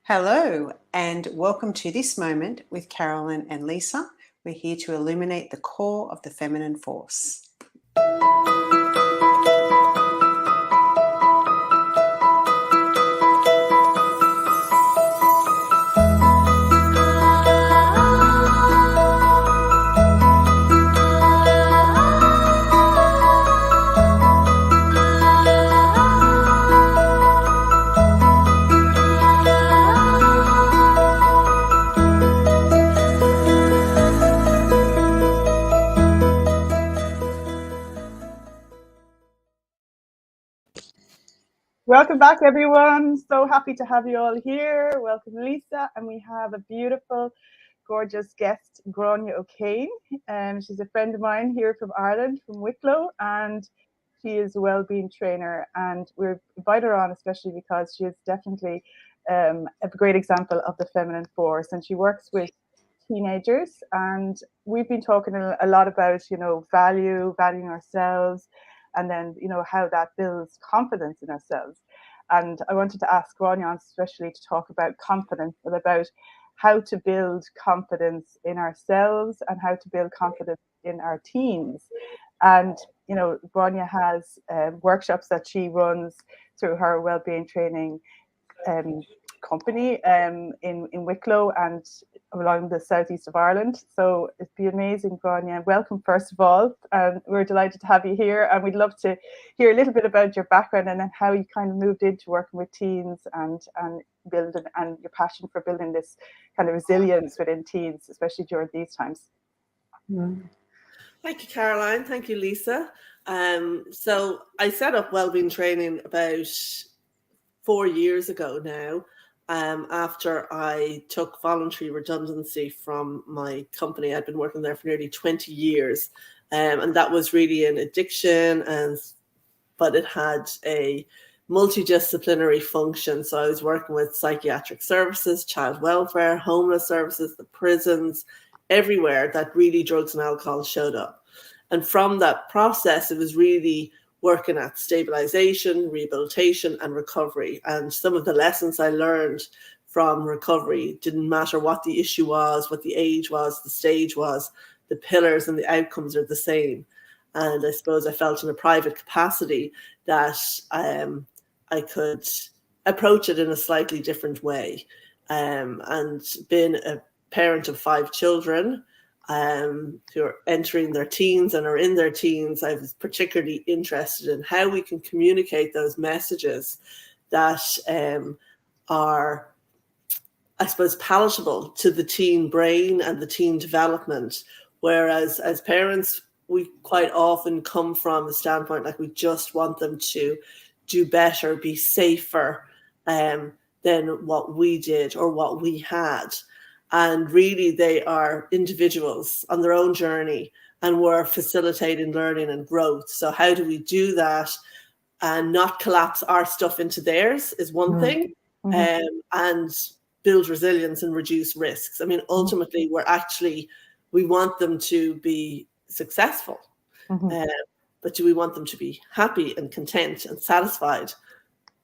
Hello, and welcome to this moment with Carolyn and Lisa. We're here to illuminate the core of the feminine force. Welcome back, everyone. So happy to have you all here. Welcome, Lisa. And we have a beautiful, gorgeous guest, Grainne O'Kane. She's a friend of mine here from Ireland, from Wicklow, and she is a wellbeing trainer. And we've invited her on especially because she is definitely a great example of the feminine force. And she works with teenagers. And we've been talking a lot about, valuing ourselves, and then, how that builds confidence in ourselves. And I wanted to ask Grainne especially to talk about confidence and about how to build confidence in ourselves and how to build confidence in our teens. And, Grainne has workshops that she runs through her wellbeing training company in Wicklow and along the southeast of Ireland. So it'd be amazing, Grainne. Welcome, first of all. We're delighted to have you here, and we'd love to hear a little bit about your background and then how you kind of moved into working with teens and building, and your passion for building this kind of resilience within teens, especially during these times. Thank you, Caroline. Thank you, Lisa. So I set up wellbeing training about 4 years ago now, after I took voluntary redundancy from my company. I'd been working there for nearly 20 years, and that was really an addiction, but it had a multidisciplinary function. So I was working with psychiatric services, child welfare, homeless services, the prisons, everywhere that really drugs and alcohol showed up. And from that process, it was really working at stabilization, rehabilitation, and recovery. And some of the lessons I learned from recovery, didn't matter what the issue was, what the age was, the stage was, the pillars and the outcomes are the same. And I suppose I felt in a private capacity that I could approach it in a slightly different way. And being a parent of 5 children, who are entering their teens and are in their teens, I was particularly interested in how we can communicate those messages that are, I suppose, palatable to the teen brain and the teen development. Whereas as parents, we quite often come from the standpoint like we just want them to do better, be safer than what we did or what we had. And really, they are individuals on their own journey, and we're facilitating learning and growth. So how do we do that and not collapse our stuff into theirs is one thing, and build resilience and reduce risks. I mean, ultimately, we want them to be successful, but do we want them to be happy and content and satisfied?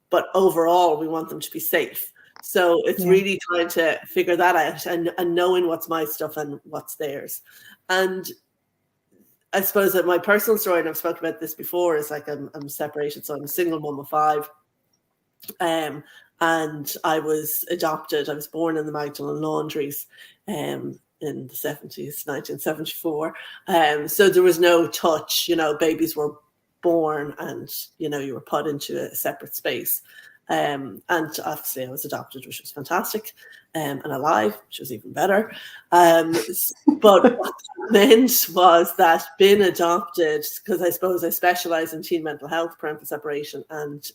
But overall, we want them to be safe. So it's really trying to figure that out and knowing what's my stuff and what's theirs. And I suppose that my personal story, and I've spoken about this before, is like I'm separated. So I'm a single mom of 5. And I was adopted. I was born in the Magdalen Laundries in the 70s, 1974. So there was no touch, babies were born and, you were put into a separate space. And obviously I was adopted, which was fantastic, and alive, which was even better. But what that meant was that being adopted, because I suppose I specialize in teen mental health, parental separation, and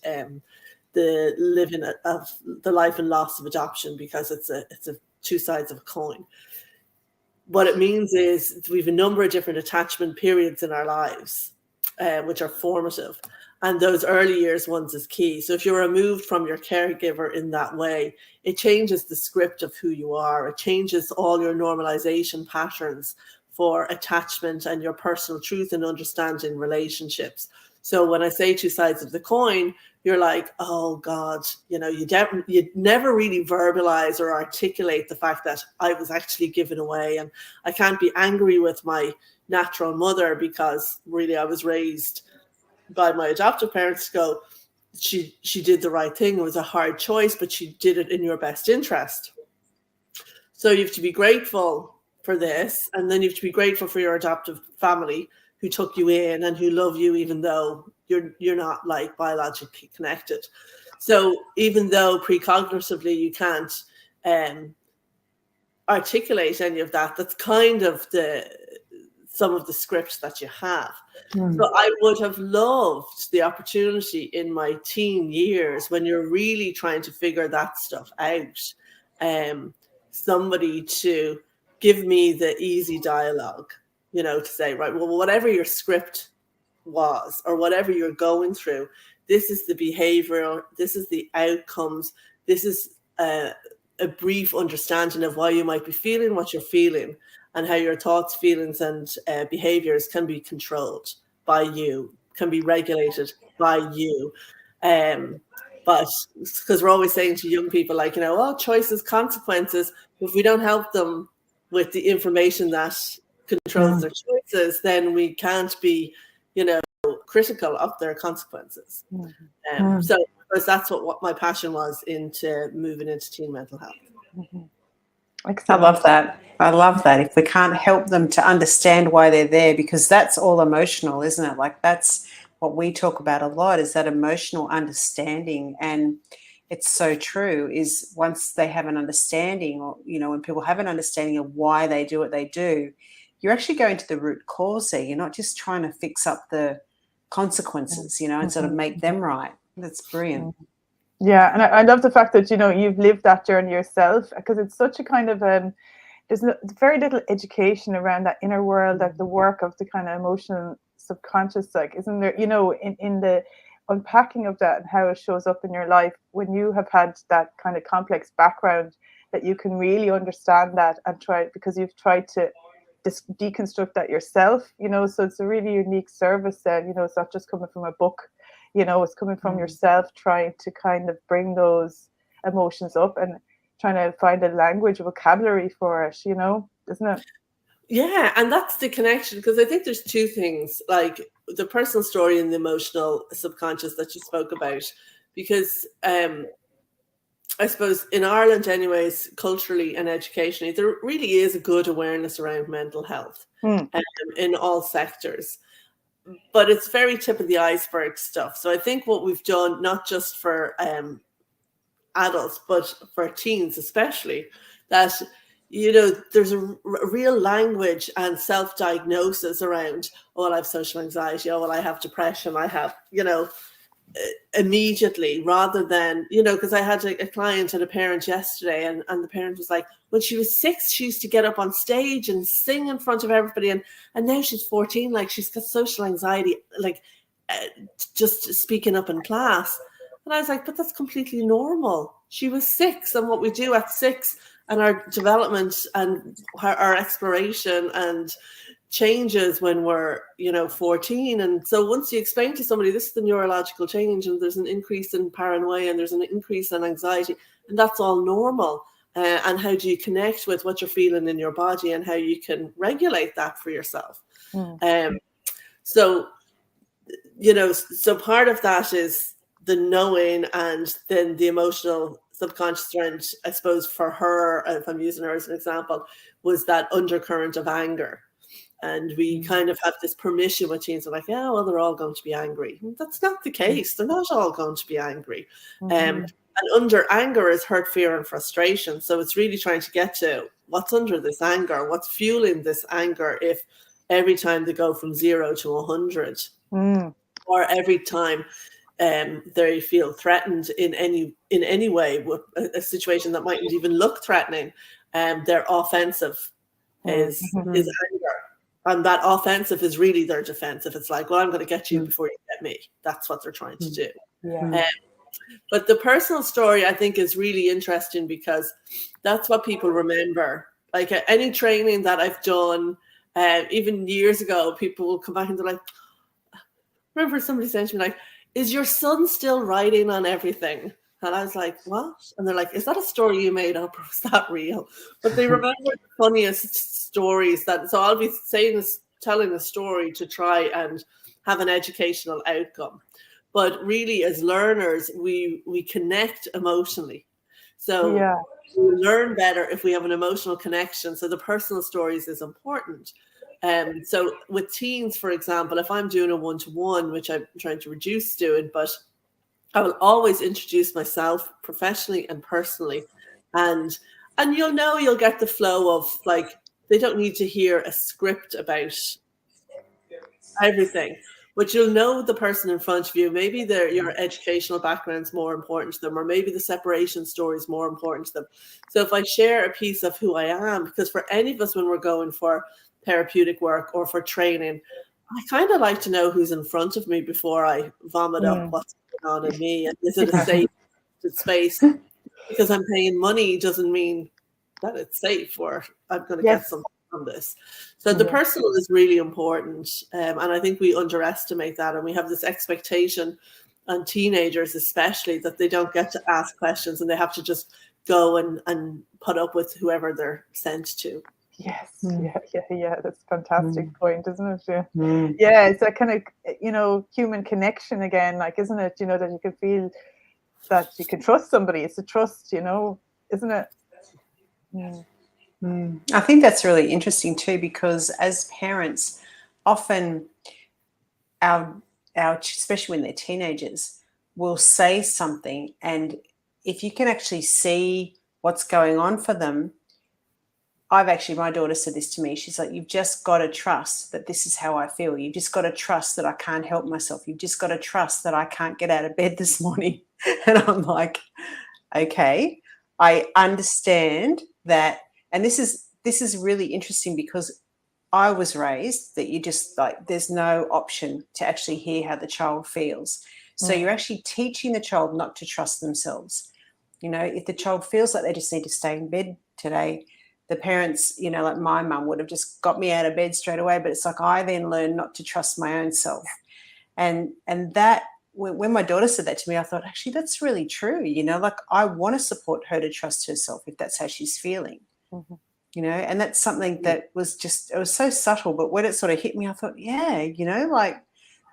the living of the life and loss of adoption, because it's a 2 sides of a coin. What it means is we have a number of different attachment periods in our lives, which are formative. And those early years ones is key. So if you're removed from your caregiver in that way, it changes the script of who you are. It changes all your normalization patterns for attachment and your personal truth and understanding relationships. So when I say two sides of the coin, you're like, oh God, you never really verbalize or articulate the fact that I was actually given away, and I can't be angry with my natural mother because really I was raised by my adoptive parents to go, she did the right thing. It was a hard choice, but she did it in your best interest. So you have to be grateful for this, and then you have to be grateful for your adoptive family who took you in and who love you even though you're not like biologically connected. So even though precognitively you can't articulate any of that, that's kind of some of the scripts that you have. So I would have loved the opportunity in my teen years, when you're really trying to figure that stuff out, somebody to give me the easy dialogue, to say, right, well, whatever your script was or whatever you're going through, this is the behavior, this is the outcomes, this is a brief understanding of why you might be feeling what you're feeling, and how your thoughts, feelings, and behaviors can be controlled by you, can be regulated by you. But because we're always saying to young people, like, choices, consequences, if we don't help them with the information that controls their choices, then we can't be, critical of their consequences. So that's what my passion was into moving into teen mental health. I love that. I love that. If we can't help them to understand why they're there, because that's all emotional, isn't it? Like, that's what we talk about a lot, is that emotional understanding. And it's so true, is once they have an understanding, or, when people have an understanding of why they do what they do, you're actually going to the root cause there. You're not just trying to fix up the consequences, and sort of make them right. That's brilliant. Yeah, and I love the fact that you've lived that journey yourself, because it's such a kind of there's very little education around that inner world, like the work of the kind of emotional subconscious, like, isn't there? In the unpacking of that and how it shows up in your life when you have had that kind of complex background, that you can really understand that and because you've tried to deconstruct that yourself. So it's a really unique service. Then it's not just coming from a book. It's coming from yourself, trying to kind of bring those emotions up and trying to find a language, a vocabulary for it, isn't it? Yeah, and that's the connection, because I think there's two things, like the personal story and the emotional subconscious that you spoke about, because I suppose in Ireland anyways, culturally and educationally, there really is a good awareness around mental health in all sectors. But it's very tip of the iceberg stuff. So I think what we've done, not just for adults, but for teens especially, that, there's a real language and self-diagnosis around, oh, well, I have social anxiety, oh, well, I have depression, I have, immediately, rather than, because I had a client and a parent yesterday, and the parent was like, when she was 6, she used to get up on stage and sing in front of everybody, and now she's 14, like, she's got social anxiety, like, just speaking up in class. And I was like, but that's completely normal. She was 6, and what we do at 6 and our development and our exploration and changes when we're 14. And so once you explain to somebody, this is the neurological change, and there's an increase in paranoia and there's an increase in anxiety, and that's all normal, and how do you connect with what you're feeling in your body and how you can regulate that for yourself. So part of that is the knowing, and then the emotional subconscious around, I suppose for her, if I'm using her as an example, was that undercurrent of anger. And we kind of have this permission with teens, like, yeah, well, they're all going to be angry. That's not the case. They're not all going to be angry. And under anger is hurt, fear, and frustration. So it's really trying to get to what's under this anger, what's fueling this anger, if every time they go from 0 to 100, or every time they feel threatened in any way with a situation that mightn't even look threatening, their offensive is anger. And that offensive is really their defensive. It's like, well, I'm going to get you before you get me. That's what they're trying to do. But the personal story, I think, is really interesting, because that's what people remember. Like any training that I've done, even years ago, people will come back and they're like, remember somebody saying to me, like, is your son still writing on everything? And I was like, what? And they're like, is that a story you made up, or was that real? But they remember the funniest stories so I'll be telling a story to try and have an educational outcome. But really, as learners, we connect emotionally. So Yeah. we learn better if we have an emotional connection. So the personal stories is important. So with teens, for example, if I'm doing a one-to-one, which I'm trying to reduce doing, but I will always introduce myself professionally and personally. And you'll get the flow of, like, they don't need to hear a script about everything, but you'll know the person in front of you. Maybe your educational background is more important to them, or maybe the separation story is more important to them. So if I share a piece of who I am, because for any of us, when we're going for therapeutic work or for training, I kind of like to know who's in front of me before I vomit up what's going on in me. And is it a safe space? Because I'm paying money doesn't mean that it's safe, or I'm going to get something from this. So the personal is really important. And I think we underestimate that. And we have this expectation on teenagers, especially, that they don't get to ask questions and they have to just go and put up with whoever they're sent to. Yes. Yeah. That's a fantastic point, isn't it? Yeah. It's that kind of, human connection again, like, isn't it? That you can feel that you can trust somebody. It's a trust, isn't it? I think that's really interesting too, because as parents, often our especially when they're teenagers, will say something, and if you can actually see what's going on for them, my daughter said this to me. She's like, you've just got to trust that this is how I feel. You've just got to trust that I can't help myself. You've just got to trust that I can't get out of bed this morning. And I'm like, okay, I understand that. And this is really interesting, because I was raised that you just, like, there's no option to actually hear how the child feels. So you're actually teaching the child not to trust themselves. If the child feels like they just need to stay in bed today, the parents, like my mum would have just got me out of bed straight away. But it's like, I then learned not to trust my own self. And that, when my daughter said that to me, I thought, actually, that's really true. Like, I want to support her to trust herself if that's how she's feeling. And that's something that was it was so subtle, but when it sort of hit me, I thought, yeah, like,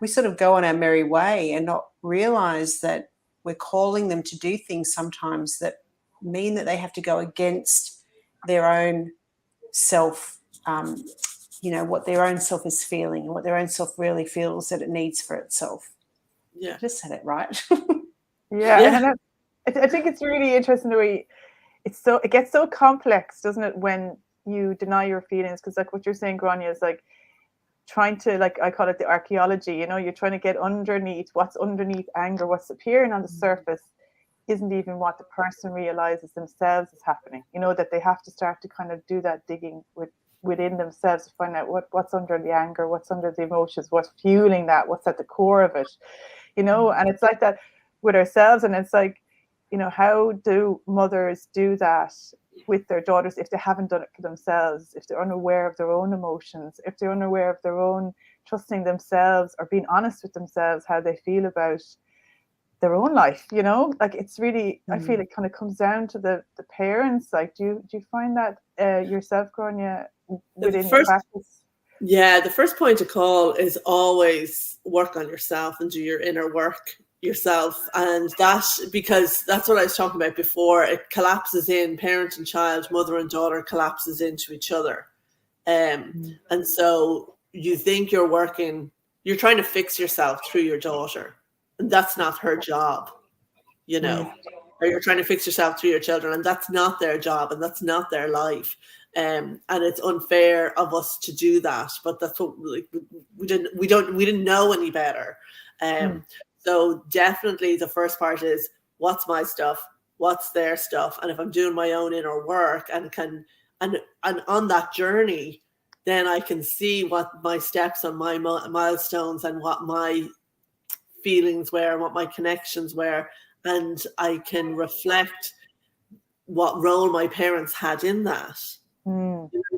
we sort of go on our merry way and not realize that we're calling them to do things sometimes that mean that they have to go against their own self, what their own self is feeling and what their own self really feels that it needs for itself. Yeah. I just said it right. And I think it's really interesting the way it gets so complex, doesn't it, when you deny your feelings? Because, like, what you're saying, Grainne, is like trying to, like, I call it the archaeology, you're trying to get underneath what's underneath anger. What's appearing on the surface isn't even what the person realizes themselves is happening, that they have to start to kind of do that digging within themselves to find out what's under the anger, what's under the emotions, what's fueling that, what's at the core of it, and it's like that with ourselves. And it's like, how do mothers do that with their daughters if they haven't done it for themselves, if they're unaware of their own emotions, if they're unaware of their own trusting themselves or being honest with themselves, how they feel about their own life, like, it's really, I feel it kind of comes down to the parents. Like, do you find that yourself, Grainne, within your practice? Yeah, the first point of call is always work on yourself and do your inner work yourself. And because that's what I was talking about before, it collapses in parent and child, mother and daughter collapses into each other. And so you think you're trying to fix yourself through your daughter. And that's not her job, or you're trying to fix yourself through your children, and that's not their job, and that's not their life. And it's unfair of us to do that, but that's what, like, we didn't know any better. So definitely the first part is, what's my stuff, what's their stuff, and if I'm doing my own inner work and on that journey, then I can see what my steps on my milestones and what my feelings were and what my connections were, and I can reflect what role my parents had in that.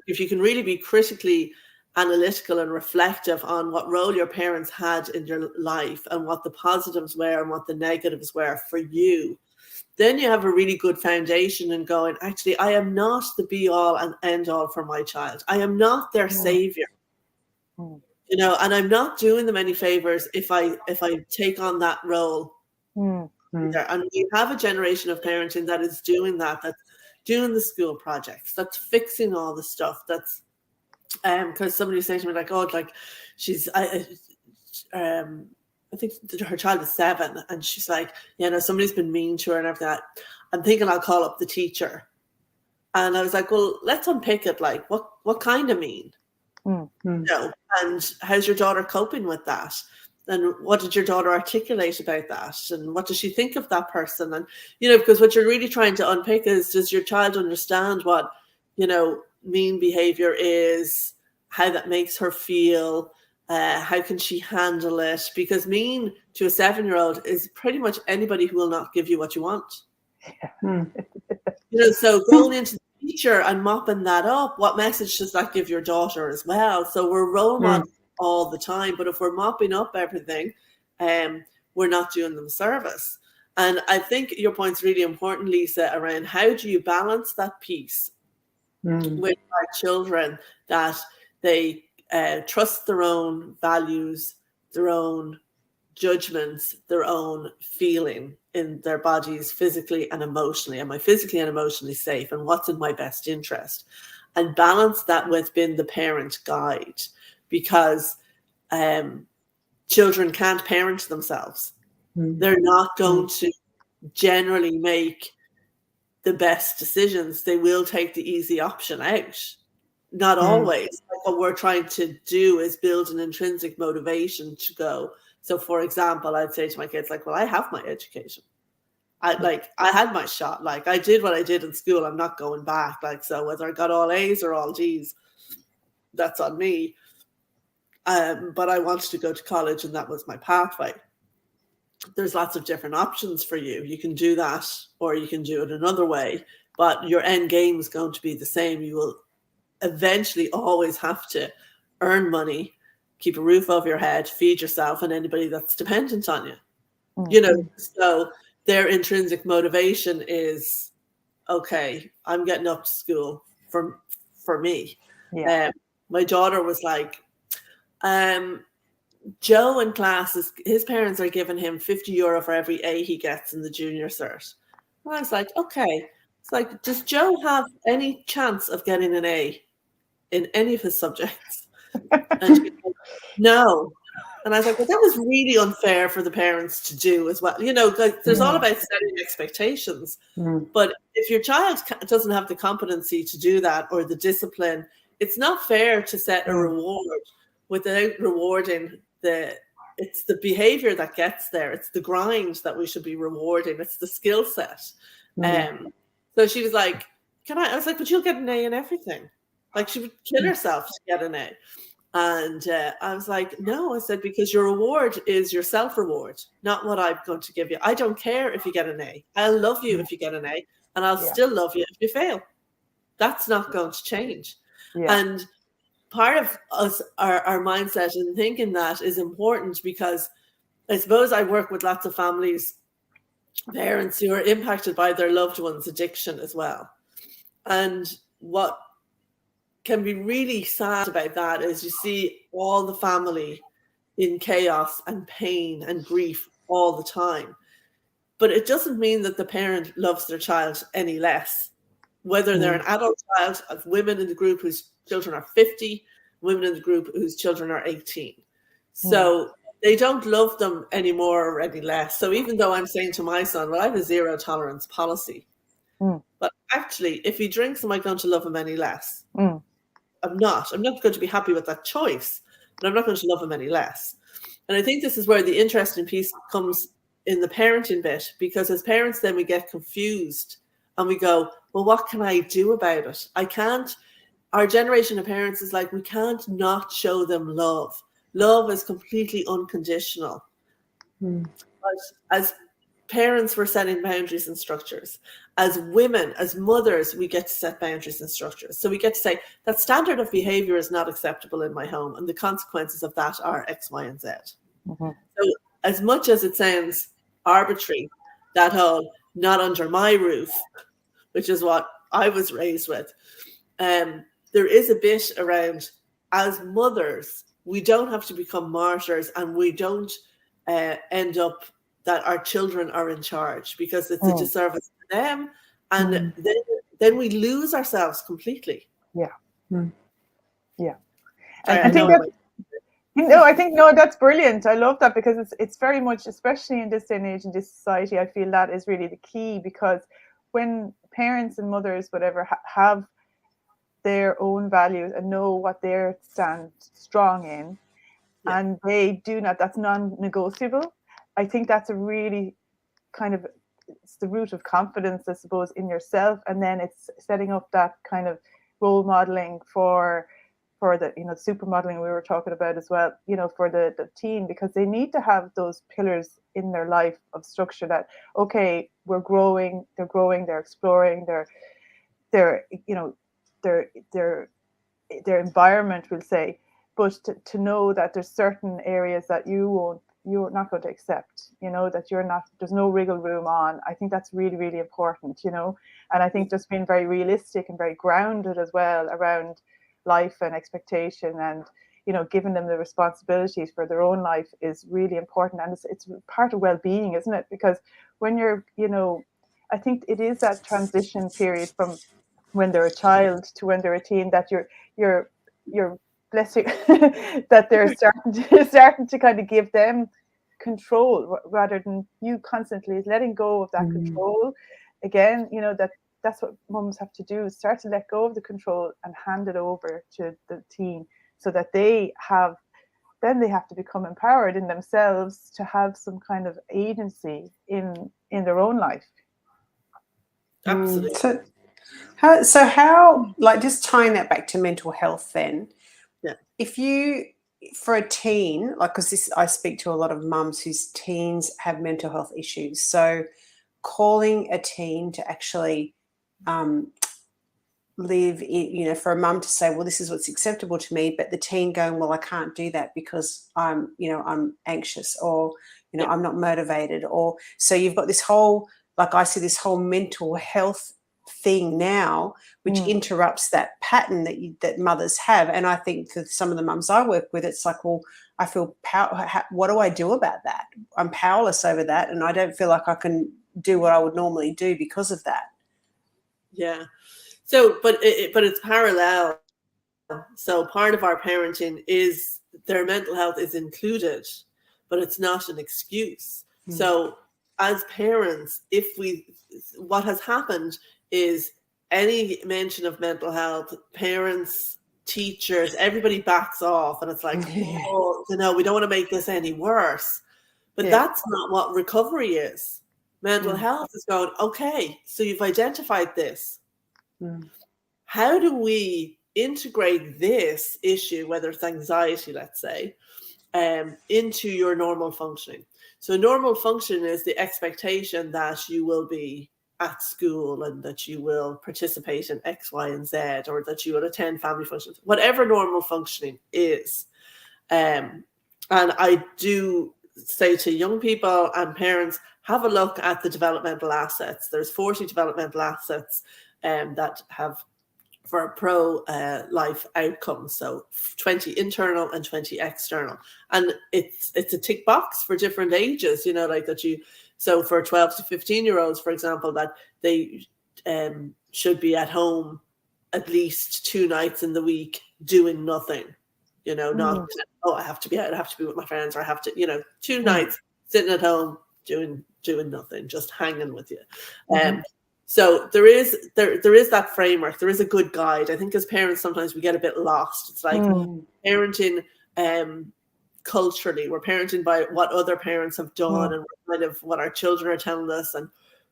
If you can really be critically analytical and reflective on what role your parents had in your life and what the positives were and what the negatives were for you, then you have a really good foundation in going, actually, I am not the be all and end all for my child. I am not their savior, you know, and I'm not doing them any favors if I take on that role. And we have a generation of parenting that is doing that, that's doing the school projects, that's fixing all the stuff, that's because somebody was saying to me like, oh, like she's I think her child is 7, and she's like, yeah, no, somebody's been mean to her and everything. I'm thinking I'll call up the teacher. And I was like, well, let's unpick it. Like, what kind of mean? You know, and how's your daughter coping with that? And what did your daughter articulate about that? And what does she think of that person? And, you know, because what you're really trying to unpick is, does your child understand what, you know, mean behavior is, how that makes her feel, how can she handle it? Because mean to a 7-year-old is pretty much anybody who will not give you what you want. You know, so going into the teacher and mopping that up, what message does that give your daughter as well? So we're role modeling all the time, but if we're mopping up everything, we're not doing them service. And I think your point's really important, Lisa, around how do you balance that piece with our children, that they trust their own values, their own judgments, their own feeling in their bodies, physically and emotionally. Am I physically and emotionally safe? And what's in my best interest? And balance that with being the parent guide, because children can't parent themselves. They're not going to generally make the best decisions. They will take the easy option out. Not always. Like what we're trying to do is build an intrinsic motivation to go. So for example, I'd say to my kids, like, well, I have my education. I had my shot. Like, I did what I did in school. I'm not going back. Like, so whether I got all A's or all G's, that's on me. But I wanted to go to college, and that was my pathway. There's lots of different options for you. You can do that, or you can do it another way, but your end game is going to be the same. You will eventually always have to earn money, keep a roof over your head, feed yourself and anybody that's dependent on you. You know, so their intrinsic motivation is, okay, I'm getting up to school for me. My daughter was like, Joe in class, his parents are giving him €50 for every A he gets in the junior cert. And I was like, okay. It's like, does Joe have any chance of getting an A in any of his subjects? And she said, no. And I was like, well, that was really unfair for the parents to do as well. You know, like, there's all about setting expectations. But if your child doesn't have the competency to do that, or the discipline, it's not fair to set a reward without rewarding it's the behavior that gets there. It's the grind that we should be rewarding. It's the skill set. So she was like, I was like, but you'll get an A in everything. Like, she would kill herself to get an A. And I was like, no, I said, because your reward is your self-reward, not what I'm going to give you. I don't care if you get an A. I'll love you if you get an A, and I'll still love you if you fail. That's not going to change. And part of us, our mindset and thinking that is important, because I suppose I work with lots of families, parents who are impacted by their loved one's addiction as well. And what can be really sad about that is you see all the family in chaos and pain and grief all the time. But it doesn't mean that the parent loves their child any less. Whether they're an adult child, of women in the group whose children are 50, women in the group whose children are 18. So they don't love them any more or any less. So even though I'm saying to my son, well, I have a zero tolerance policy, but actually, if he drinks, am I going to love him any less? I'm not going to be happy with that choice, but I'm not going to love him any less. And I think this is where the interesting piece comes in the parenting bit, because as parents, then we get confused and we go, well, what can I do about it? I can't. Our generation of parents is like, we can't not show them love. Love is completely unconditional. But as parents, we're setting boundaries and structures. As women, as mothers, we get to set boundaries and structures. So we get to say that standard of behavior is not acceptable in my home, and the consequences of that are X, Y, and Z. Mm-hmm. So as much as it sounds arbitrary, that whole not under my roof, which is what I was raised with, there is a bit around, as mothers, we don't have to become martyrs, and we don't end up that our children are in charge, because it's a disservice to them, and then we lose ourselves completely. Yeah. Yeah. Sorry, I think know I think that's brilliant. I love that, because it's very much, especially in this day and age, in this society, I feel that is really the key, because when parents and mothers, whatever, have their own values and know what they stand strong in, and they do not, that's non-negotiable. I think that's a really kind of, it's the root of confidence, I suppose, in yourself, and then it's setting up that kind of role modeling for the, you know, super modeling we were talking about as well, you know, for the teen, because they need to have those pillars in their life of structure that, okay, they're growing, they're exploring, they're you know, their environment, we'll say, but to know that there's certain areas that you're not going to accept, you know, that there's no wriggle room on. I think that's really, really important, you know. And I think just being very realistic and very grounded as well around life and expectation, and, you know, giving them the responsibilities for their own life is really important. And it's part of well-being, isn't it? Because when you're, you know, I think it is that transition period from when they're a child to when they're a teen, that you're blessing that they're starting to kind of give them control, rather than you constantly letting go of that control. Again, you know, that's what mums have to do, is start to let go of the control and hand it over to the teen, so that they have to become empowered in themselves to have some kind of agency in their own life. Absolutely. So how, like, just tying that back to mental health then, if you, for a teen, like, because I speak to a lot of mums whose teens have mental health issues, so calling a teen to actually live in, you know, for a mum to say, well, this is what's acceptable to me, but the teen going, well, I can't do that because I'm anxious, or, you know, I'm not motivated, or, so you've got this whole, like, I see this whole mental health thing now, which interrupts that pattern that mothers have. And I think for some of the mums I work with, it's like, well, I feel what do I do about that? I'm powerless over that, and I don't feel like I can do what I would normally do because of that. Yeah. So, but it's parallel. So part of our parenting is their mental health is included, but it's not an excuse. So as parents, what has happened is any mention of mental health, parents, teachers, everybody backs off, and it's like, oh, you know, we don't want to make this any worse. But that's not what recovery is. Mental health is going, okay, so you've identified this. How do we integrate this issue, whether it's anxiety, let's say, into your normal functioning? So normal function is the expectation that you will be at school and that you will participate in X, Y, and Z, or that you will attend family functions, whatever normal functioning is. And I do say to young people and parents, have a look at the developmental assets. There's 40 developmental assets that have for pro-life outcomes. So 20 internal and 20 external. And it's a tick box for different ages, you know, like that you, so for 12 to 15-year-olds, for example, that they should be at home at least 2 nights in the week doing nothing, you know, not, I have to be out, I have to be with my friends, or I have to, you know, 2 nights sitting at home doing nothing, just hanging with you. So there is that framework. There is a good guide. I think as parents, sometimes we get a bit lost. It's like parenting culturally. We're parenting by what other parents have done and kind of what our children are telling us and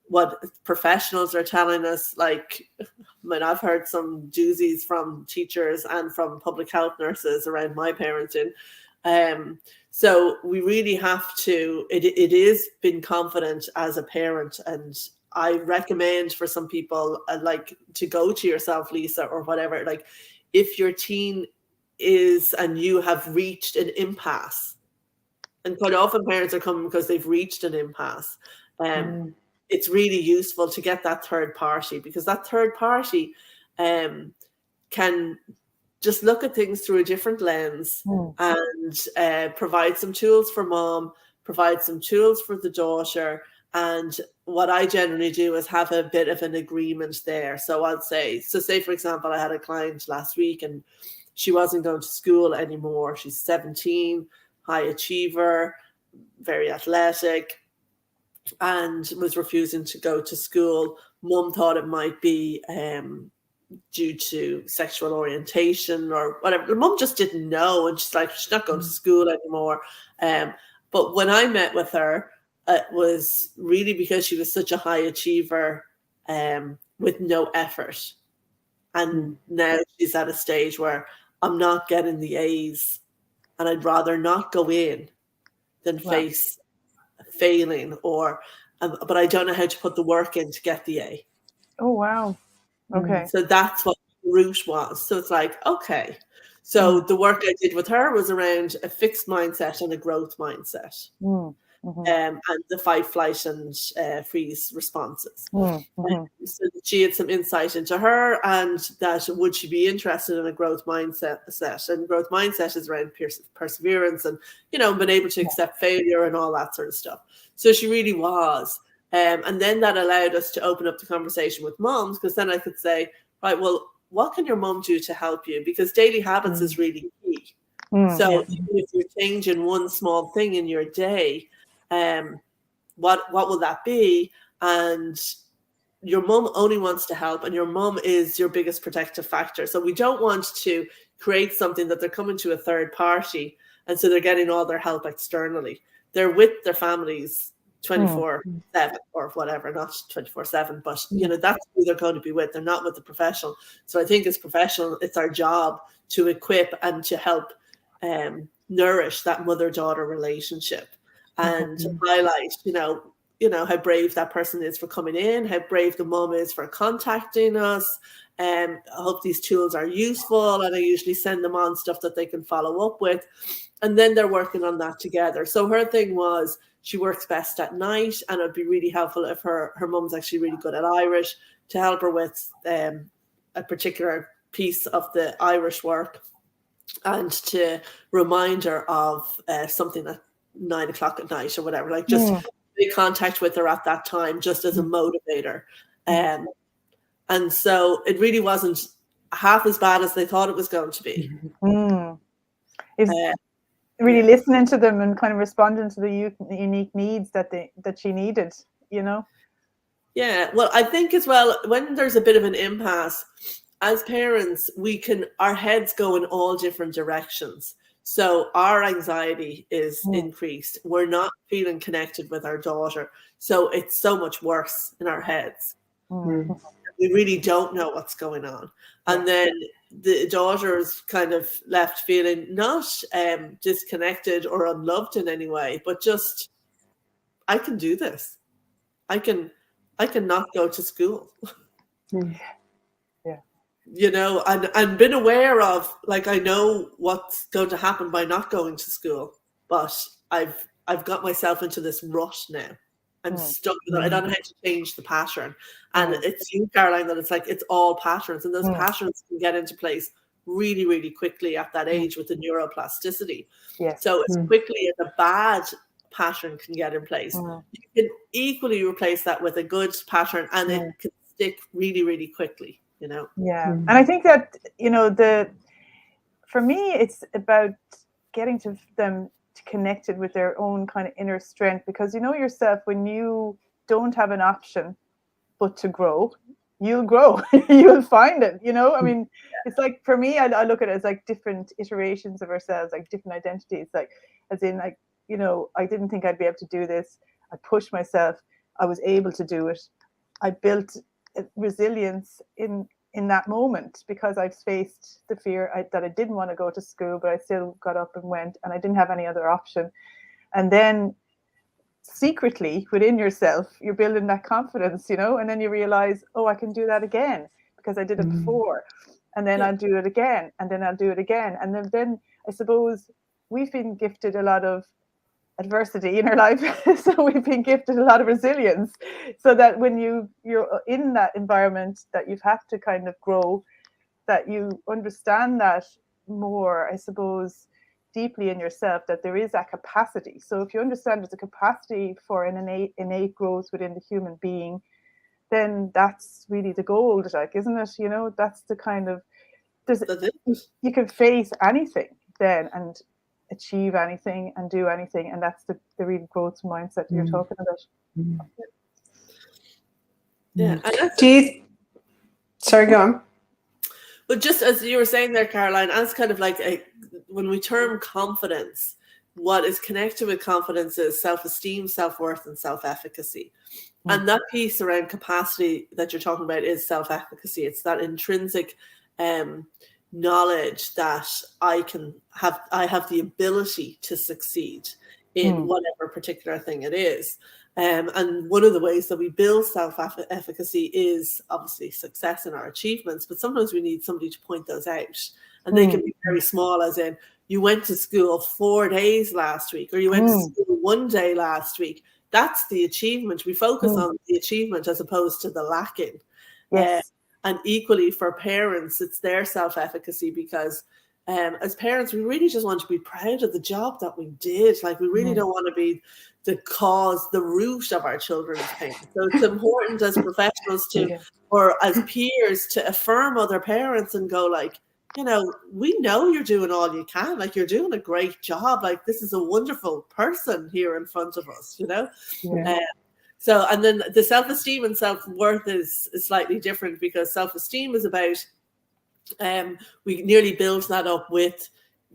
what professionals are telling us. Like, I mean, I've heard some doozies from teachers and from public health nurses around my parenting. So we really have to, it is being confident as a parent. And I recommend for some people, like, to go to yourself, Lisa, or whatever, like, if your teen is, and you have reached an impasse, and quite often parents are coming because they've reached an impasse, it's really useful to get that third party, because that third party can just look at things through a different lens and provide some tools for mom, provide some tools for the daughter. And what I generally do is have a bit of an agreement there. So I'll say, say, for example, I had a client last week and she wasn't going to school anymore. She's 17, high achiever, very athletic, and was refusing to go to school. Mum thought it might be due to sexual orientation or whatever. The mum just didn't know, and she's like, she's not going to school anymore. But when I met with her, it was really because she was such a high achiever with no effort. And now she's at a stage where I'm not getting the A's, and I'd rather not go in than face failing, or but I don't know how to put the work in to get the A. Oh, wow. Okay. So that's what the root was. So it's like, okay. So the work I did with her was around a fixed mindset and a growth mindset. And the fight, flight, and freeze responses. So that she had some insight into her, and that would she be interested in a growth mindset? And growth mindset is around perseverance and, you know, being able to accept failure and all that sort of stuff. So she really was. And then that allowed us to open up the conversation with moms, because then I could say, right, well, what can your mom do to help you? Because daily habits is really key. So even if you're changing one small thing in your day, what will that be? And your mom only wants to help, and your mom is your biggest protective factor. So we don't want to create something that they're coming to a third party, and so they're getting all their help externally. They're with their families 24/7 or whatever, not 24/7, but you know, that's who they're going to be with. They're not with the professional. So I think as professional, it's our job to equip and to help nourish that mother-daughter relationship, and to highlight, you know, how brave that person is for coming in, how brave the mom is for contacting us. I hope these tools are useful, and I usually send them on stuff that they can follow up with. And then they're working on that together. So her thing was, she works best at night, and it'd be really helpful if her mum's actually really good at Irish, to help her with a particular piece of the Irish work, and to remind her of something at 9 o'clock at night or whatever, like just make contact with her at that time, just as a motivator. And so it really wasn't half as bad as they thought it was going to be. Really listening to them and kind of responding to the unique needs that she needed, you know? Yeah, well, I think as well, when there's a bit of an impasse, as parents, our heads go in all different directions. So our anxiety is increased. We're not feeling connected with our daughter. So it's so much worse in our heads. We really don't know what's going on. And then the daughter's kind of left feeling not disconnected or unloved in any way, but just, I can do this. I can not go to school. You know, and been aware of, like, I know what's going to happen by not going to school, but I've got myself into this rut now. I'm stuck with it. I don't know how to change the pattern. And it's you, Caroline, that it's like, it's all patterns, and those patterns can get into place really, really quickly at that age with the neuroplasticity. So as quickly as a bad pattern can get in place, you can equally replace that with a good pattern, and it can stick really, really quickly. You know? And I think that, you know, for me, it's about getting to them connected with their own kind of inner strength, because you know yourself, when you don't have an option but to grow, you'll grow. You'll find it, you know? I mean, it's like, for me, I look at it as like different iterations of ourselves, like different identities, like, as in, like, you know, I didn't think I'd be able to do this. I pushed myself. I was able to do it. I built resilience in in that moment, because I've faced the fear that I didn't want to go to school, but I still got up and went, and I didn't have any other option. And then secretly within yourself, you're building that confidence, you know, and then you realize, oh, I can do that again because I did it before. And then I'll do it again, and then I'll do it again. And then I suppose we've been gifted a lot of adversity in our life. So we've been gifted a lot of resilience, so that when you're in that environment that you've had to kind of grow, that you understand that more, I suppose, deeply in yourself, that there is that capacity. So if you understand there's a capacity for an innate growth within the human being, then that's really the gold, like, isn't it? You know, that's the kind of, you can face anything then and achieve anything and do anything, and that's the real growth mindset you're talking about. Yeah. Sorry, go on. But just as you were saying there, Caroline, as kind of like when we term confidence, what is connected with confidence is self-esteem, self-worth, and self-efficacy. And that piece around capacity that you're talking about is self-efficacy. It's that intrinsic knowledge that I have the ability to succeed in whatever particular thing it is. And one of the ways that we build self-efficacy is obviously success in our achievements, but sometimes we need somebody to point those out. And they can be very small, as in, you went to school 4 days last week, or you went to school 1 day last week. That's the achievement. We focus on the achievement as opposed to the lacking. Yes. And equally for parents, it's their self-efficacy, because as parents, we really just want to be proud of the job that we did. Like, we really don't want to be the root of our children's pain. So it's important as professionals or as peers to affirm other parents and go like, you know, we know you're doing all you can. Like, you're doing a great job. Like, this is a wonderful person here in front of us, you know? Yeah. So, and then the self-esteem and self-worth is slightly different, because self-esteem is about, we nearly build that up with,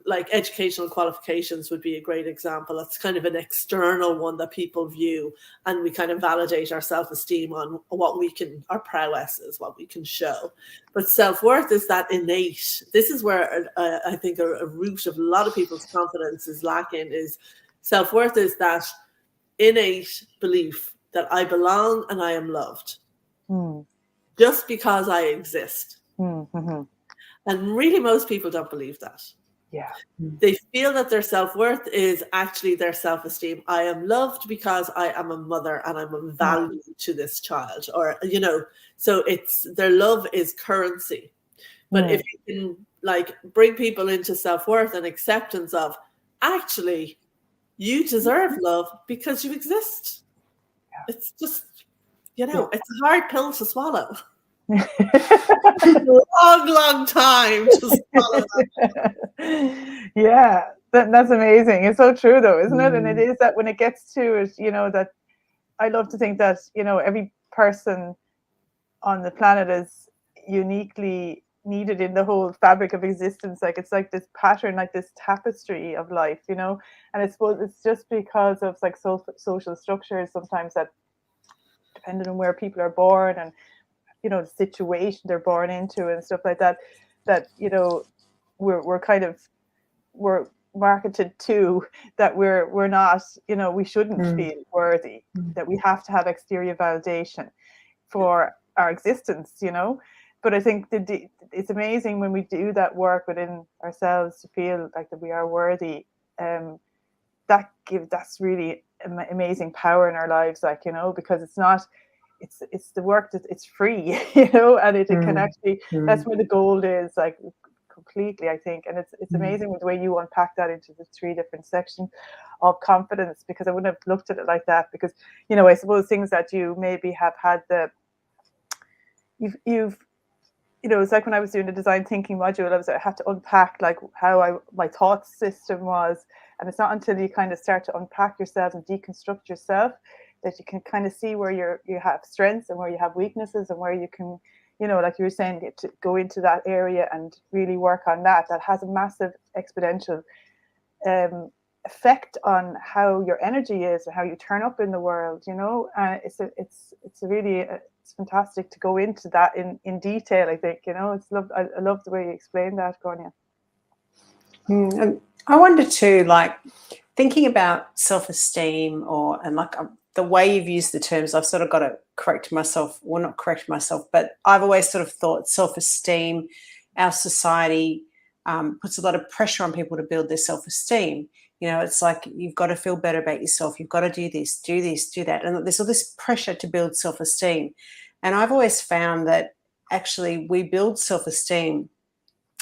like, educational qualifications would be a great example. It's kind of an external one that people view, and we kind of validate our self-esteem on what we can, our prowess is, what we can show. But self-worth is that innate. This is where I think a root of a lot of people's confidence is lacking, is self-worth is that innate belief that I belong and I am loved just because I exist. And really, most people don't believe that. Yeah. They feel that their self-worth is actually their self-esteem. I am loved because I am a mother and I'm of value to this child, or, you know, so it's, their love is currency. But if you can, like, bring people into self-worth and acceptance of, actually, you deserve love because you exist. Yeah. It's just, you know, it's a hard pill to swallow. long time to swallow that. Yeah, that's amazing. It's so true, though, isn't it? And it is that when it gets to it, you know, that I love to think that, you know, every person on the planet is uniquely needed in the whole fabric of existence. Like, it's like this pattern, like this tapestry of life, you know. And I suppose it's just because of, like, social structures sometimes, that depending on where people are born and, you know, the situation they're born into and stuff like that, that, you know, we're marketed to, that we're not, you know, we shouldn't feel worthy, that we have to have exterior validation for our existence, you know. But I think it's amazing when we do that work within ourselves to feel like that we are worthy. That's really amazing power in our lives, like, you know, because it's not, it's the work that it's free, you know, and it can actually, that's where the gold is, like, completely, I think. And it's amazing with the way you unpack that into the 3 different sections of confidence, because I wouldn't have looked at it like that, because, you know, I suppose things that you maybe have had you've you know, it's like when I was doing the design thinking module, I had to unpack, like, how my thought system was. And it's not until you kind of start to unpack yourself and deconstruct yourself that you can kind of see where you have strengths and where you have weaknesses, and where you can, you know, like you were saying, get to go into that area and really work on that. That has a massive exponential effect on how your energy is and how you turn up in the world, you know. It's a really it's fantastic to go into that in detail. I think, it's I love the way you explained that, Grainne. And I wonder too, like thinking about self-esteem the way you've used the terms, I've sort of got to correct myself, well, not correct myself, but I've always sort of thought self-esteem, our society puts a lot of pressure on people to build their self-esteem. It's like you've got to feel better about yourself. You've got to do this, do that. And there's all this pressure to build self-esteem. And I've always found that actually we build self-esteem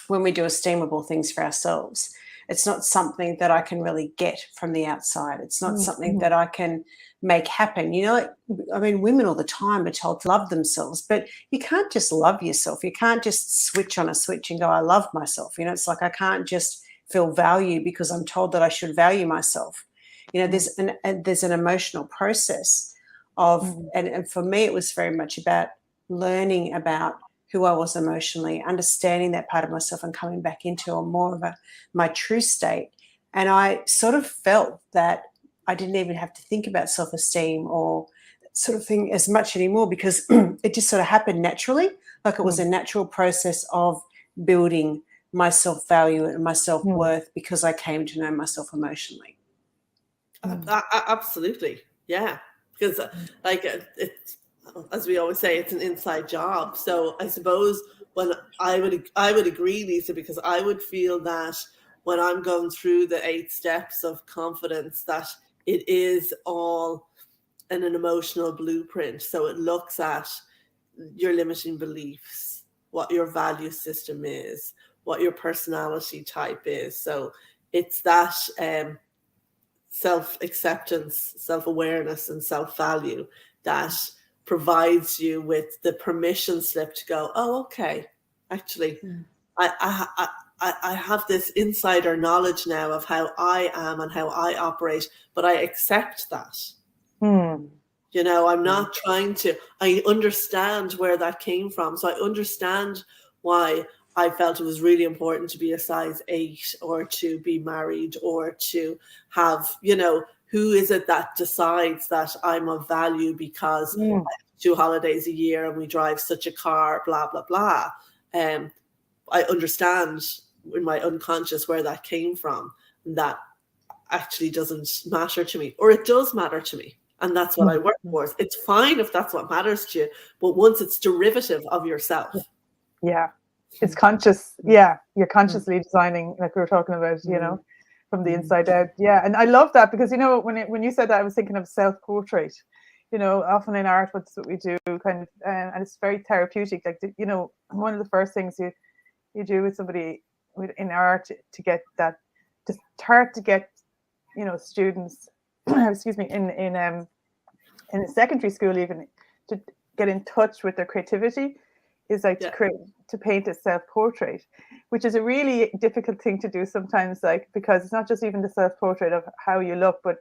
when we do esteemable things for ourselves. It's not something that I can really get from the outside. It's not something that I can make happen. Women all the time are told to love themselves, but you can't just love yourself. You can't just switch on a switch and go, I love myself. It's like I can't just feel value because I'm told that I should value myself. There's an emotional process of, and for me, it was very much about learning about who I was emotionally, understanding that part of myself and coming back into my true state. And I sort of felt that I didn't even have to think about self-esteem or that sort of thing as much anymore, because it just sort of happened naturally. Like it was a natural process of building my self-value and my self-worth because I came to know myself emotionally. Absolutely. Yeah. Because it's, as we always say, it's an inside job. So I suppose when I would agree, Lisa, because I would feel that when I'm going through the 8 steps of confidence, that it is all in an emotional blueprint. So it looks at your limiting beliefs, what your value system is, what your personality type is. So it's that self-acceptance, self-awareness, and self-value that provides you with the permission slip to go, oh, okay, actually, I have this insider knowledge now of how I am and how I operate, but I accept that. I'm not trying to, I understand where that came from. So I understand why I felt it was really important to be a size 8 or to be married or to have, who is it that decides that I'm of value because I have 2 holidays a year and we drive such a car, blah, blah, blah. I understand in my unconscious where that came from, and that actually doesn't matter to me, or it does matter to me. And that's what I work towards. It's fine if that's what matters to you, but once it's derivative of yourself. Yeah. It's conscious. Yeah. You're consciously designing, like we were talking about, from the inside out. Yeah. And I love that because, when you said that, I was thinking of self-portrait. Often in art, what's what we do kind of, and it's very therapeutic. Like, one of the first things you do with somebody in art to get that, to start to get, students, excuse me, in secondary school, even to get in touch with their creativity, is like to paint a self-portrait, which is a really difficult thing to do sometimes, like, because it's not just even the self-portrait of how you look, but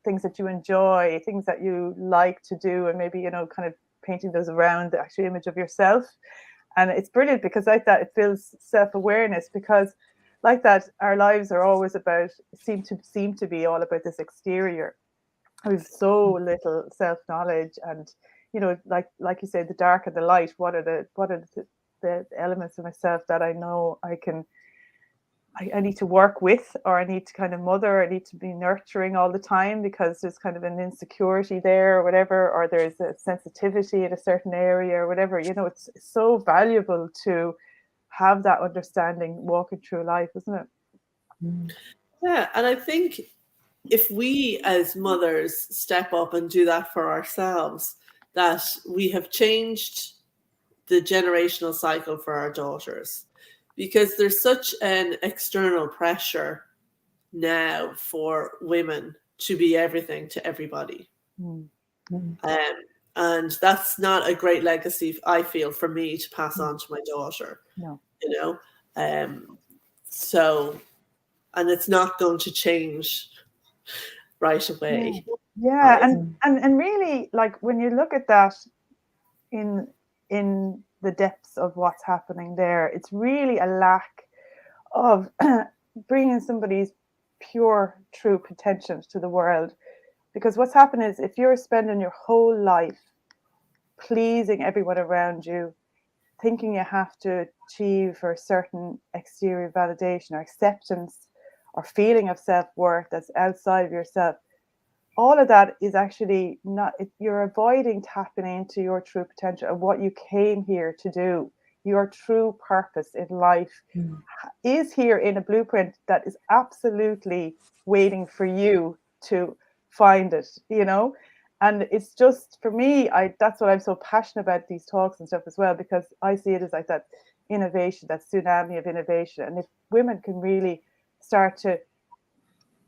things that you enjoy, things that you like to do, and maybe kind of painting those around the actual image of yourself. And it's brilliant because like that, it builds self-awareness, because like that, our lives are always about, seem to be all about this exterior. We've so little self-knowledge, and like you say, the dark and the light. What are the elements of myself that I know I need to work with, or I need to kind of mother, I need to be nurturing all the time because there's kind of an insecurity there or whatever, or there's a sensitivity in a certain area or whatever. It's so valuable to have that understanding walking through life, isn't it? Yeah, and I think if we as mothers step up and do that for ourselves, that we have changed the generational cycle for our daughters, because there's such an external pressure now for women to be everything to everybody. And that's not a great legacy, I feel, for me to pass on to my daughter. No. So, and it's not going to change right away. Yeah. And really, like, when you look at that in the depths of what's happening there, it's really a lack of bringing somebody's pure, true potential to the world. Because what's happened is, if you're spending your whole life pleasing everyone around you, thinking you have to achieve for a certain exterior validation or acceptance or feeling of self-worth that's outside of yourself, all of that is actually not, you're avoiding tapping into your true potential and what you came here to do. Your true purpose in life is here in a blueprint that is absolutely waiting for you to find it, you know? And it's just, for me, that's what I'm so passionate about these talks and stuff as well, because I see it as like that innovation, that tsunami of innovation. And if women can really start to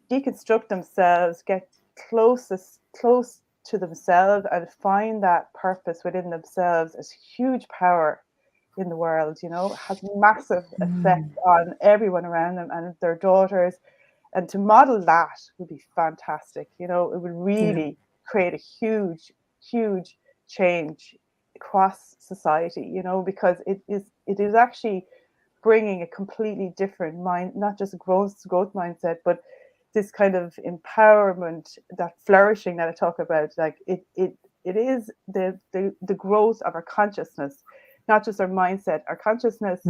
deconstruct themselves, get close to themselves and find that purpose within themselves, as huge power in the world, you know, has massive effect on everyone around them and their daughters. And to model that would be fantastic. You know, it would really create a huge, huge change across society, you know, because it is actually bringing a completely different mind, not just a growth mindset, but this kind of empowerment, that flourishing that I talk about. Like it is the growth of our consciousness, not just our mindset. Our consciousness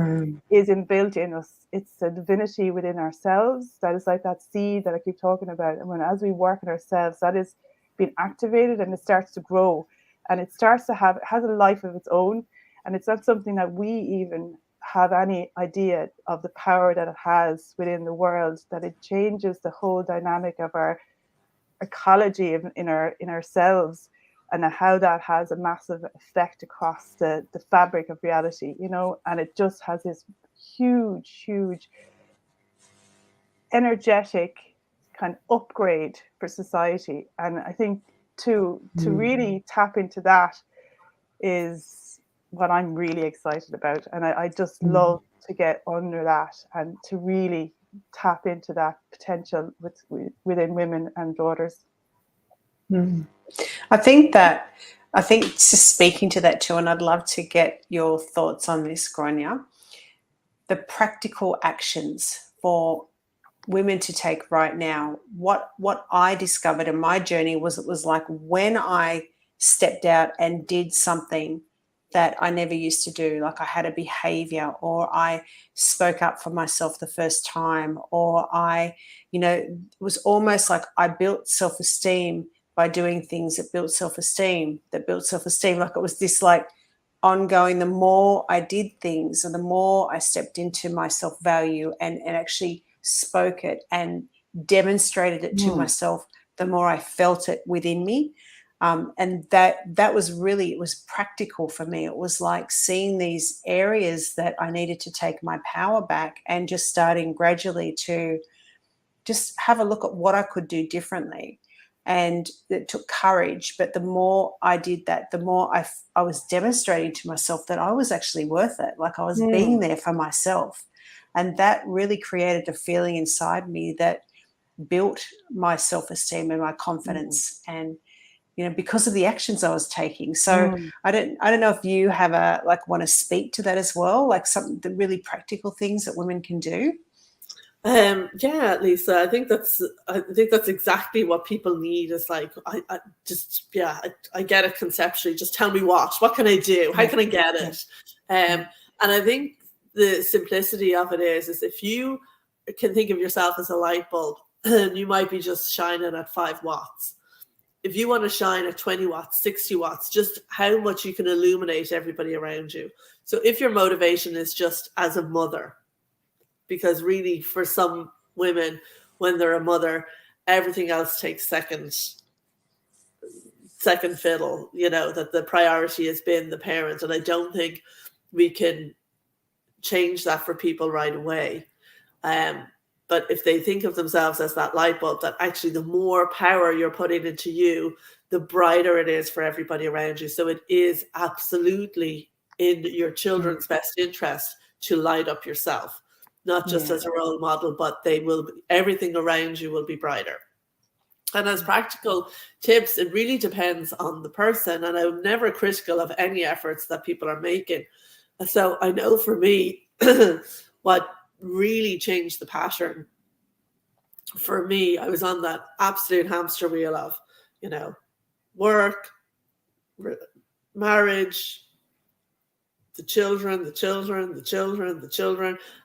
is inbuilt in us. It's a divinity within ourselves that is like that seed that I keep talking about. And as we work on ourselves, that is being activated and it starts to grow, and it starts to has a life of its own. And it's not something that we even have any idea of the power that it has within the world, that it changes the whole dynamic of our ecology in ourselves, and how that has a massive effect across the fabric of reality, you know. And it just has this huge energetic kind of upgrade for society. And I think to really tap into that is what I'm really excited about. And I just love to get under that and to really tap into that potential within women and daughters. I think just speaking to that too, and I'd love to get your thoughts on this, Grainne, the practical actions for women to take right now. What I discovered in my journey was, it was like when I stepped out and did something that I never used to do, like I had a behavior, or I spoke up for myself the first time, or it was almost like I built self-esteem by doing things that built self-esteem, like it was this like ongoing. The more I did things and the more I stepped into my self-value and actually spoke it and demonstrated it to myself, the more I felt it within me. And that was really, it was practical for me. It was like seeing these areas that I needed to take my power back and just starting gradually to just have a look at what I could do differently. And it took courage, but the more I did that, the more I was demonstrating to myself that I was actually worth it. Like I was being there for myself. And that really created a feeling inside me that built my self-esteem and my confidence, and because of the actions I was taking. So I don't know if you have want to speak to that as well, like the really practical things that women can do. Yeah, Lisa, I think that's exactly what people need. Is like, I get it conceptually. Just tell me what can I do? How can I get it? And I think the simplicity of it is if you can think of yourself as a light bulb, and you might be just shining at 5 watts. If you want to shine at 20 watts, 60 watts, just how much you can illuminate everybody around you. So if your motivation is just as a mother, because really for some women, when they're a mother, everything else takes second fiddle, that the priority has been the parent. And I don't think we can change that for people right away. But if they think of themselves as that light bulb, that actually the more power you're putting into you, the brighter it is for everybody around you. So it is absolutely in your children's best interest to light up yourself, not just as a role model, but everything around you will be brighter. And as practical tips, it really depends on the person. And I'm never critical of any efforts that people are making. So I know for me, what really changed the pattern for me, I was on that absolute hamster wheel of, work, marriage, the children.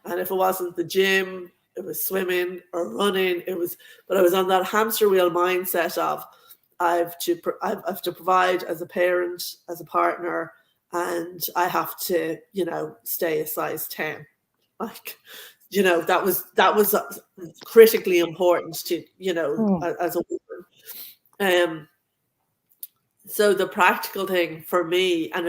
And if it wasn't the gym, it was swimming or running. But I was on that hamster wheel mindset of I have to provide as a parent, as a partner, and I have to, stay a size 10. Like, that was critically important to, as a woman. So the practical thing for me, and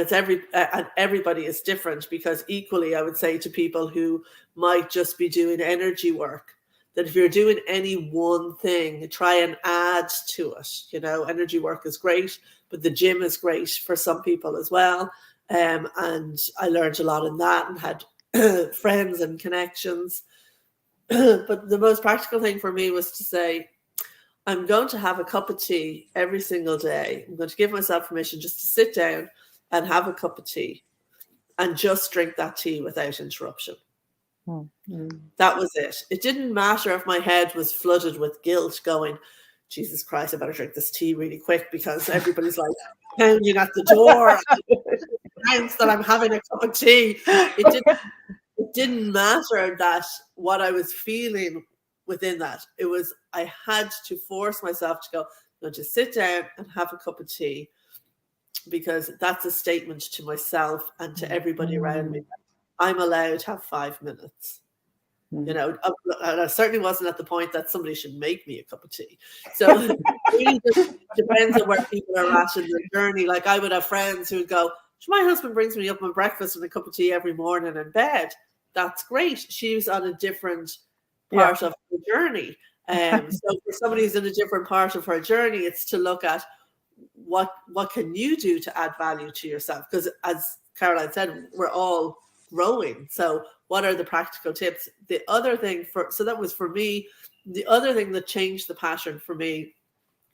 everybody is different, because equally I would say to people who might just be doing energy work, that if you're doing any one thing, try and add to it. Energy work is great, but the gym is great for some people as well. And I learned a lot in that and had friends and connections. But the most practical thing for me was to say, I'm going to have a cup of tea every single day. I'm going to give myself permission just to sit down and have a cup of tea and just drink that tea without interruption. Mm-hmm. That was it. It didn't matter if my head was flooded with guilt going, Jesus Christ, I better drink this tea really quick because everybody's like pounding at the door. Announce that I'm having a cup of tea. It didn't matter that what I was feeling within that. It was, I had to force myself to go, no, just sit down and have a cup of tea, because that's a statement to myself and to everybody around me. I'm allowed to have 5 minutes. And I certainly wasn't at the point that somebody should make me a cup of tea. So it really just depends on where people are at in their journey. Like, I would have friends who would go, my husband brings me up my breakfast and a cup of tea every morning in bed. That's great. She's on a different part of the journey. So for somebody who's in a different part of her journey, it's to look at what can you do to add value to yourself? Because as Caroline said, we're all growing. So what are the practical tips? The other thing that was for me, the other thing that changed the pattern for me,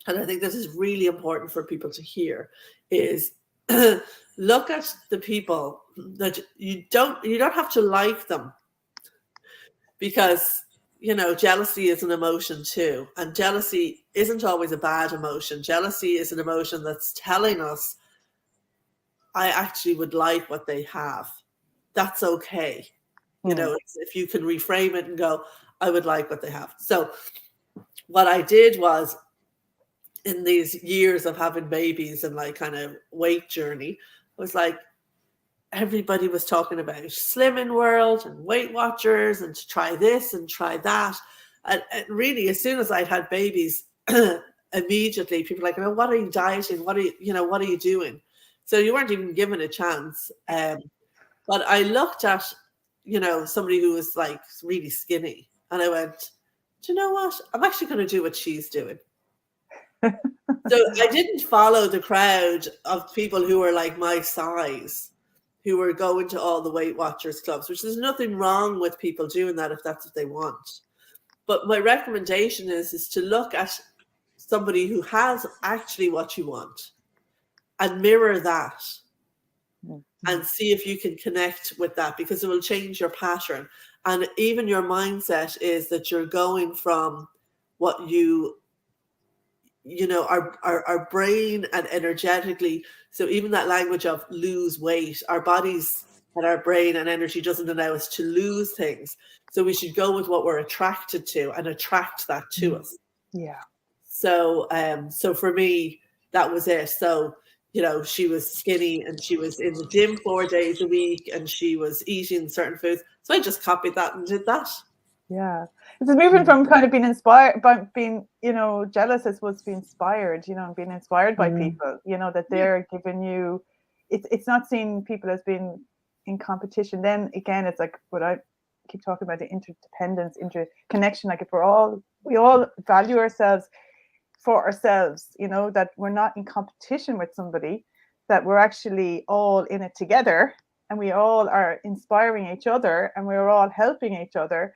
and I think this is really important for people to hear, is look at the people that you don't have to like them, because jealousy is an emotion too, and jealousy isn't always a bad emotion. Jealousy is an emotion that's telling us, I actually would like what they have. That's okay. If you can reframe it and go, I would like what they have. So what I did was, in these years of having babies and like kind of weight journey, was like, everybody was talking about Slimming World and Weight Watchers and to try this and try that. And really, as soon as I'd had babies, immediately people were like, what are you dieting? What are you doing? So you weren't even given a chance. But I looked at, somebody who was like really skinny, and I went, do you know what? I'm actually going to do what she's doing. So I didn't follow the crowd of people who were like my size, who were going to all the Weight Watchers clubs, which there's nothing wrong with people doing that if that's what they want. But my recommendation is to look at somebody who has actually what you want and mirror that and see if you can connect with that, because it will change your pattern. And even your mindset is that you're going from what our brain and energetically. So even that language of lose weight, our bodies and our brain and energy doesn't allow us to lose things. So we should go with what we're attracted to and attract that to us. Yeah. So, so for me, that was it. So, she was skinny and she was in the gym 4 days a week and she was eating certain foods. So I just copied that and did that. Yeah. It's moving from kind of being inspired by being, jealous, as was being inspired, and being inspired by people, that they're giving you, it's not seeing people as being in competition. Then again, it's like what I keep talking about, the interdependence, interconnection. Like if we all value ourselves for ourselves, that we're not in competition with somebody, that we're actually all in it together and we all are inspiring each other and we're all helping each other.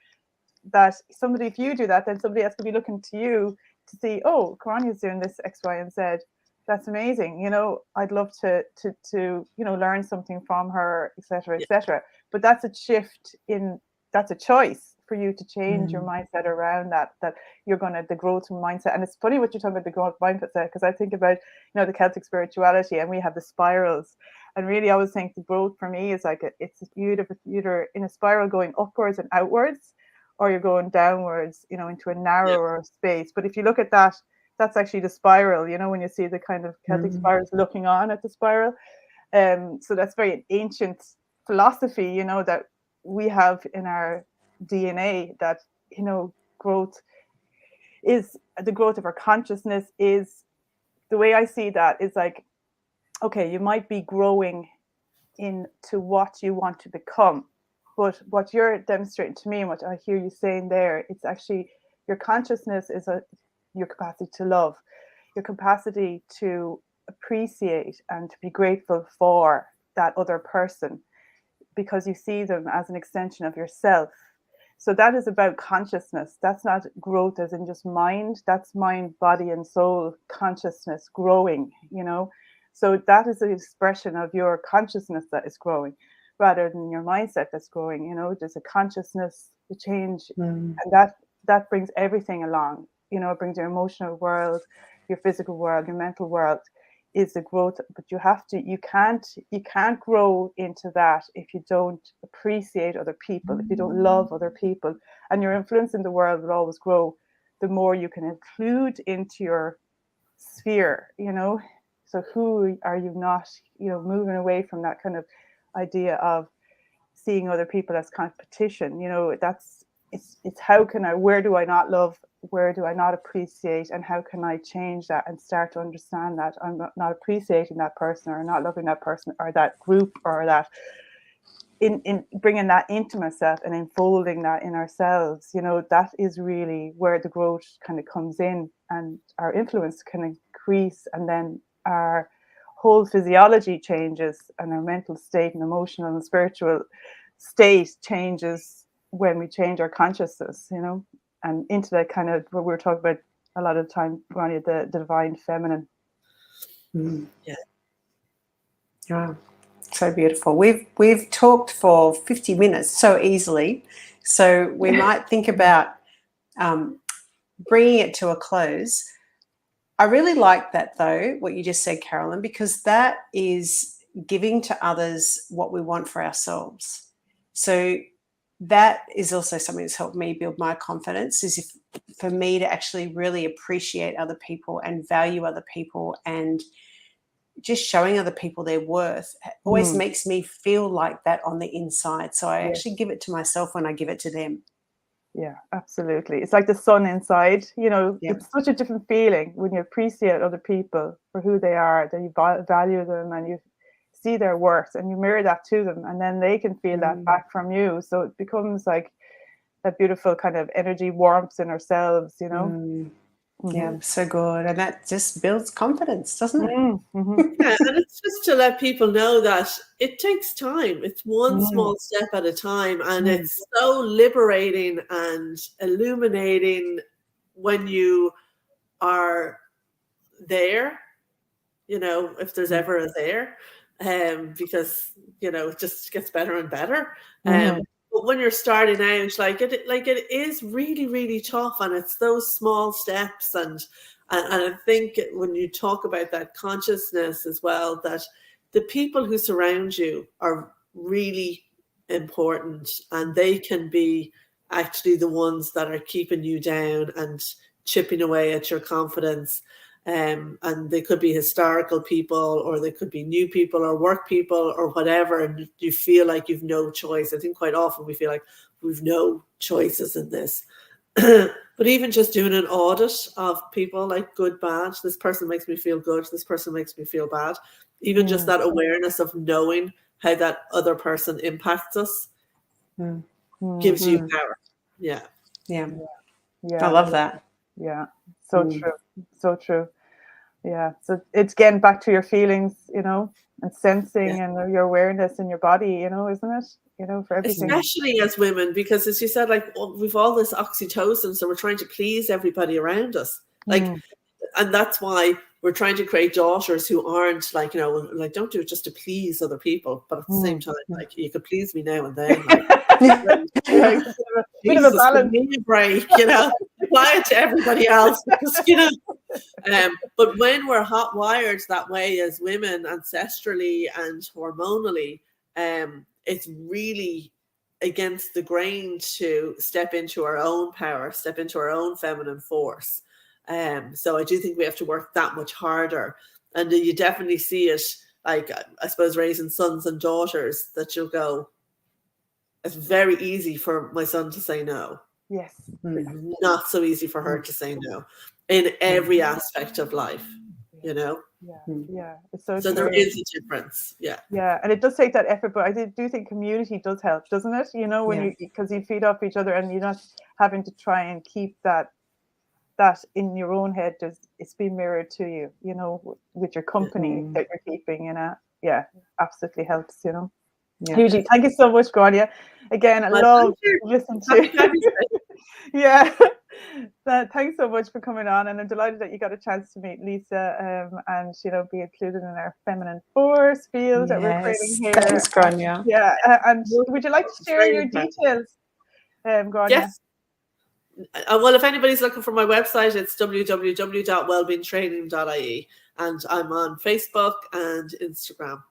That somebody, if you do that, then somebody else could be looking to you to see, oh, Grainne's doing this X, Y, and Z. That's amazing. I'd love to learn something from her, etc., etc. But that's a shift that's a choice for you to change your mindset around that you're going to, the growth mindset. And it's funny what you're talking about, the growth mindset, because I think about, the Celtic spirituality, and we have the spirals. And really, I always think the growth for me is like it's either in a spiral going upwards and outwards, or you're going downwards, into a narrower space. But if you look at that, that's actually the spiral, when you see the kind of Celtic spirals looking on at the spiral. So that's very ancient philosophy, that we have in our DNA, that, growth is the growth of our consciousness. Is the way I see that is like, okay, you might be growing into what you want to become, but what you're demonstrating to me and what I hear you saying there, it's actually your consciousness is your capacity to love, your capacity to appreciate and to be grateful for that other person, because you see them as an extension of yourself. So that is about consciousness. That's not growth as in just mind. That's mind, body, and soul consciousness growing, So that is the expression of your consciousness that is growing, rather than your mindset that's growing. There's a consciousness, the change, and that brings everything along. It brings your emotional world, your physical world, your mental world is the growth. But you can't grow into that if you don't appreciate other people, if you don't love other people, and your influence in the world will always grow the more you can include into your sphere. So who are you not, moving away from that kind of idea of seeing other people as competition. It's how can where do I not love, where do I not appreciate, and how can I change that and start to understand that I'm not appreciating that person, or not loving that person, or that group, or that in bringing that into myself and enfolding that in ourselves. That is really where the growth kind of comes in, and our influence can increase, and then our whole physiology changes, and our mental state and emotional and spiritual state changes when we change our consciousness, and into that kind of what we were talking about a lot of the time, Grainne, the divine feminine. Yeah, so beautiful. We've talked for 50 minutes so easily, so we might think about bringing it to a close. I really like that, though, what you just said, Carolyn, because that is giving to others what we want for ourselves. So that is also something that's helped me build my confidence, is for me to actually really appreciate other people and value other people, and just showing other people their worth always makes me feel like that on the inside. So I actually give it to myself when I give it to them. Yeah, absolutely. It's like the sun inside, It's such a different feeling when you appreciate other people for who they are, that you value them and you see their worth, and you mirror that to them, and then they can feel that back from you. So it becomes like that beautiful kind of energy warmth in ourselves, Yeah, so good. And that just builds confidence, doesn't it? Yeah, and it's just to let people know that it takes time. It's one small step at a time, and it's so liberating and illuminating when you are there, if there's ever a there, because it just gets better and better. But when you're starting out, it is really, really tough, and it's those small steps, and I think when you talk about that consciousness as well, that the people who surround you are really important, and they can be actually the ones that are keeping you down and chipping away at your confidence. And they could be historical people, or they could be new people, or work people, or whatever, and you feel like you've no choice. I think quite often we feel like we've no choices in this. But even just doing an audit of people, like good, bad, this person makes me feel good, this person makes me feel bad, even just that awareness of knowing how that other person impacts us gives you power. Yeah. I love that. Yeah, so true. So true. Yeah. So it's getting back to your feelings, and sensing and your awareness in your body, isn't it? For everything. Especially as women, because as you said, we've all this oxytocin, so we're trying to please everybody around us. And that's why we're trying to create daughters who aren't don't do it just to please other people, but at the same time, you could please me now and then. Yeah, bit of a Jesus, balance. give me a break, apply it to everybody else because, but when we're hot wired that way as women, ancestrally and hormonally, it's really against the grain to step into our own power, step into our own feminine force. So I do think we have to work that much harder. And you definitely see it, like, I suppose, raising sons and daughters, that you'll go, it's very easy for my son to say no. Yes. It's not so easy for her to say no in every aspect of life, Yeah. It's so there true. is a difference. Yeah, and it does take that effort, but I do think community does help, doesn't it? When because you feed off each other and you're not having to try and keep that in your own head. It's being mirrored to you, with your company that you're keeping. Absolutely helps. Hugely. Thank you so much, Grainne. Again, I love listening to you. Thanks so much for coming on, and I'm delighted that you got a chance to meet Lisa and be included in our feminine force field that we're creating here. Thanks, Grainne. And would you like to share your details, Grainne? Yes. Well, if anybody's looking for my website, it's www.wellbeingtraining.ie, and I'm on Facebook and Instagram.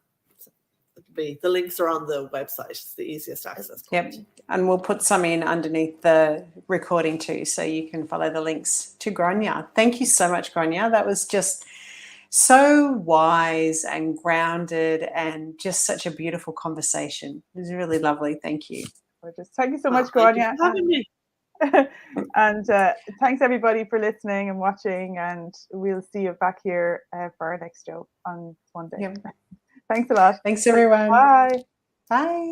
The links are on the website. It's the easiest access point. Yep, and we'll put some in underneath the recording too, so you can follow the links to Grainne. Thank you so much, Grainne. That was just so wise and grounded, and just such a beautiful conversation. It was really lovely. Thank you. Thank you so much, Grainne. Thank you for having me. And thanks everybody for listening and watching, and we'll see you back here for our next show on Monday. Yep. Thanks a lot. Thanks, everyone. Bye. Bye.